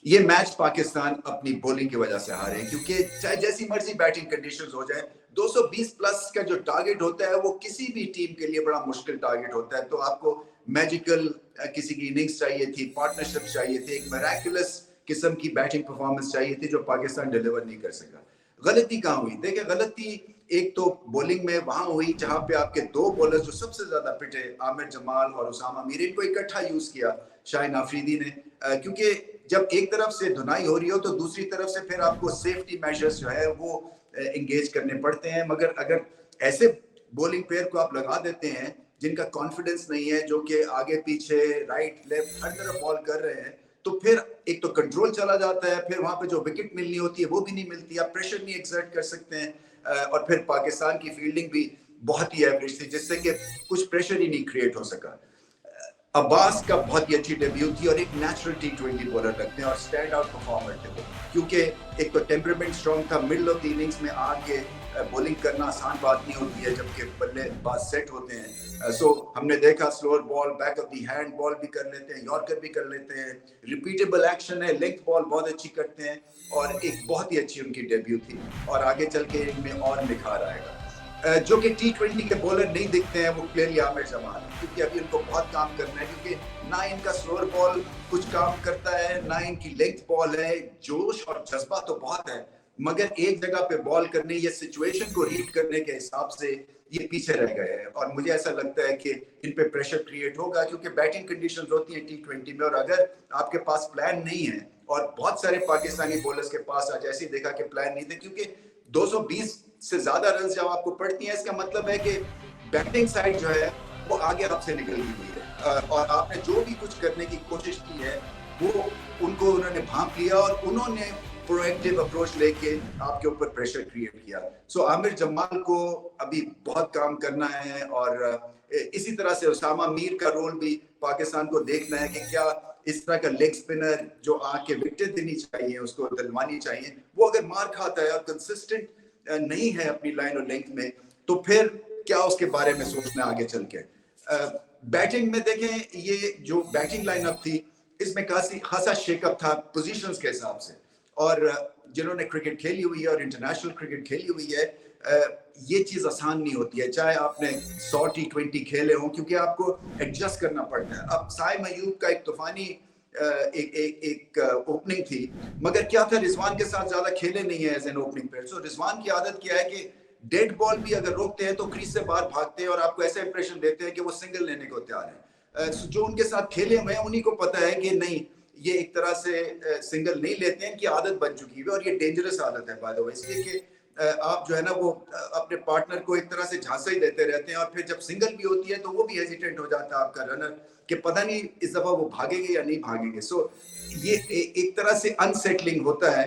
ये मैच पाकिस्तान अपनी बॉलिंग की वजह से हारे, क्योंकि चाहे जैसी मर्जी बैटिंग कंडीशंस हो जाए, 220 प्लस का जो टारगेट होता है वो किसी भी टीम के लिए बड़ा मुश्किल टारगेट होता है। तो आपको मैजिकल किसी की इनिंग्स चाहिए थी, पार्टनरशिप चाहिए थी, एक मिरेकुलस किस्म की बैटिंग परफॉर्मेंस चाहिए थी जो पाकिस्तान डिलीवर नहीं कर सका। गलती कहाँ हुई? देखिए, गलती एक तो बॉलिंग में वहां हुई जहां पे आपके दो बॉलर्स जो सबसे ज्यादा पिटे, आमिर जमाल और उसामा मीर, इनको इकट्ठा यूज किया शाहिन आफरीदी ने, क्योंकि जब एक तरफ से धुनाई हो रही हो तो दूसरी तरफ से फिर आपको सेफ्टी मेजर्स जो है वो एंगेज करने पड़ते हैं। मगर अगर ऐसे बॉलिंग पेयर को आप लगा देते हैं जिनका कॉन्फिडेंस नहीं है, जो कि आगे पीछे राइट लेफ्ट हर तरफ बॉल कर रहे हैं, तो फिर एक तो कंट्रोल चला जाता है, फिर वहां पे जो विकेट मिलनी होती है वो भी नहीं मिलती, आप प्रेशर नहीं एक्सर्ट कर सकते हैं। और फिर पाकिस्तान की फील्डिंग भी बहुत ही एवरेज थी, जिससे कि कुछ प्रेशर ही नहीं क्रिएट हो सका। अब्बास का बहुत ही अच्छी डेब्यू थी और एक नेचुरल T20 बॉलर लगते हैं और स्टैंड आउट परफॉर्मर थे वो, क्योंकि एक तो टेम्परामेंट स्ट्रॉन्ग था, मिडल ऑफ द इनिंग्स में आके बॉलिंग करना आसान बात नहीं होती है जबकि बल्लेबाज सेट होते हैं। सो हमने देखा slower ball, back of the hand ball भी कर लेते हैं, यॉर्कर भी कर लेते हैं, रिपीटेबल एक्शन है, लेंथ बॉल बहुत अच्छी करते हैं, और एक बहुत ही अच्छी उनकी डेब्यू थी और आगे चल के इनमें और निखार आएगा। जो कि T20 के बॉलर नहीं दिखते हैं वो क्लियरली आमिर जमाल है, क्योंकि अभी उनको बहुत काम करना है, क्योंकि ना इनका स्लोअर बॉल कुछ काम करता है, ना इनकी लेंथ बॉल है। जोश और जज्बा तो बहुत है, मगर एक जगह पे बॉल करने या सिचुएशन को रीड करने के हिसाब से ये पीछे रह गए हैं। और मुझे ऐसा लगता है कि इन पे प्रेशर क्रिएट होगा, क्योंकि बैटिंग कंडीशंस होती हैं T20 में, और अगर आपके पास प्लान नहीं है, और बहुत सारे पाकिस्तानी बॉलर्स के पास आज ऐसे देखा कि प्लान नहीं थे, क्योंकि 220 से ज्यादा रन जब आपको पड़ती है, इसका मतलब है कि बैटिंग साइड जो है वो आगे आपसे निकल गई है, और आपने जो भी कुछ करने की कोशिश की है वो उनको उन्होंने भांप लिया और उन्होंने प्रोएक्टिव अप्रोच लेके आपके ऊपर प्रेशर क्रिएट किया। सो आमिर जमाल को अभी बहुत काम करना है, और इसी तरह से उसामा मीर का रोल भी पाकिस्तान को देखना है कि क्या इस तरह का लेग स्पिनर जो आके विकेट देनी चाहिए, उसको दिलवानी चाहिए, वो अगर मार खाता है और कंसिस्टेंट नहीं है अपनी लाइन और लेंथ में, तो फिर क्या उसके बारे में सोचना आगे चल के। बैटिंग में देखें, ये जो बैटिंग लाइनअप थी इसमें खासा शेकअप था पोजीशंस के हिसाब से, और जिन्होंने क्रिकेट खेली हुई है और इंटरनेशनल क्रिकेट खेली हुई है, ये चीज आसान नहीं होती है, चाहे आपने 100 T20 खेले हों, क्योंकि आपको एडजस्ट करना पड़ता है। अब साइम अयूब का एक तूफानी एक ओपनिंग थी, मगर क्या था, रिजवान के साथ ज्यादा खेले नहीं है एज एन ओपनिंग प्लेयर। सो रिजवान की आदत क्या है कि डेड बॉल भी अगर रोकते हैं तो क्रीज से बाहर भागते हैं और आपको ऐसा इंप्रेशन देते हैं कि वो सिंगल लेने को तैयार है। जो उनके साथ खेले हुए हैं उन्हीं को पता है कि नहीं, ये एक तरह से सिंगल नहीं लेते हैं, इनकी आदत बन चुकी है, और ये डेंजरस आदत है बाय द वे, इसलिए कि आप जो है ना वो अपने पार्टनर को एक तरह से झांसा ही देते रहते हैं, और फिर जब सिंगल भी होती है तो वो भी हेजिटेंट हो जाता है आपका रनर कि पता नहीं इस दफा वो भागेंगे या नहीं भागेंगे। सो ये एक तरह से अनसेटलिंग होता है,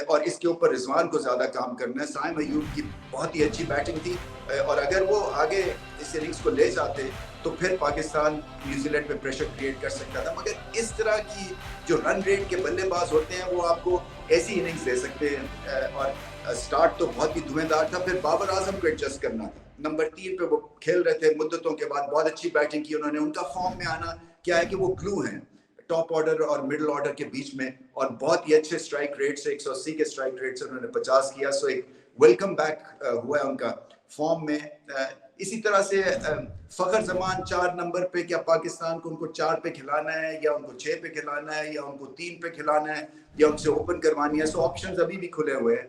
और इसके ऊपर रिजवान को ज्यादा काम करना है। साइम अयूब की बहुत ही अच्छी बैटिंग थी, और अगर वो आगे इस इनिंग्स को ले जाते तो फिर पाकिस्तान न्यूजीलैंड पे प्रेशर क्रिएट कर सकता था, मगर इस तरह की जो रन रेट के बल्लेबाज होते हैं वो आपको ऐसी इनिंग्स दे सकते हैं। और स्टार्ट तो बहुत ही धुएंधार था, फिर बाबर आजम को एडजस्ट करना था, नंबर 3 पे वो खेल रहे थे मुद्दतों के बाद, बहुत अच्छी बैटिंग की उन्होंने। उनका फॉर्म में आना क्या है कि वो ग्लू हैं टॉप ऑर्डर और मिडिल ऑर्डर के बीच में, और बहुत ही अच्छे स्ट्राइक रेट से, 180 के स्ट्राइक रेट से उन्होंने 50 किया। सो एक वेलकम बैक हुआ है उनका फॉर्म में। इसी तरह से फखर जमान 4 नंबर पे, क्या पाकिस्तान को उनको 4 पे खिलाना है, या उनको 6 पे खिलाना है, या उनको 3 पे खिलाना है, या उनसे ओपन करवानी है? सो ऑप्शंस अभी भी खुले हुए हैं।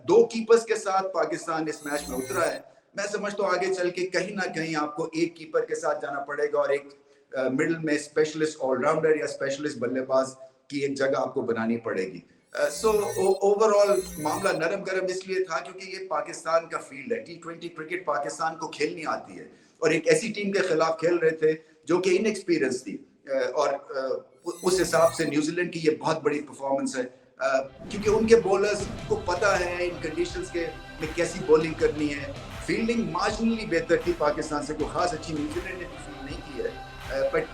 2 कीपर्स के साथ पाकिस्तान इस मैच में उतरा है। मैं समझता हूँ आगे चल के कहीं ना कहीं आपको एक कीपर के साथ जाना पड़ेगा और एक मिडिल में स्पेशलिस्ट ऑलराउंडर या स्पेशलिस्ट बल्लेबाज की एक जगह आपको बनानी पड़ेगी। सो ओवरऑल मामला नरम गरम इसलिए था क्योंकि ये पाकिस्तान का फील्ड है। T20 क्रिकेट पाकिस्तान को खेलनी आती है, और एक ऐसी टीम के खिलाफ खेल रहे थे जो कि इनएक्सपीरियंस थी, और उस हिसाब से न्यूजीलैंड की ये बहुत बड़ी परफॉर्मेंस है, क्योंकि उनके बॉलर्स को पता है इन कंडीशंस के में कैसी बॉलिंग करनी है। फील्डिंग मार्जिनली बेहतर थी पाकिस्तान से, कोई खास अच्छी न्यूजीलैंड ने फील्ड नहीं की है, बट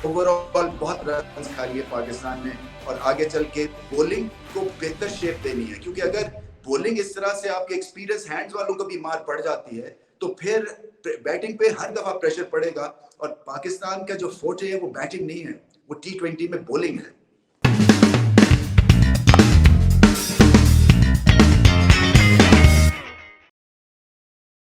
ओवरऑल बहुत रन खा लिए पाकिस्तान ने, और आगे चल के बॉलिंग को बेहतर शेप देनी है, क्योंकि अगर बॉलिंग इस तरह से आपके एक्सपीरियंस हैंड्स वालों को भी मार पड़ जाती है तो फिर बैटिंग पे हर दफा प्रेशर पड़ेगा। और पाकिस्तान का जो फोर्टे है वो बैटिंग नहीं है, वो T20 में बॉलिंग है।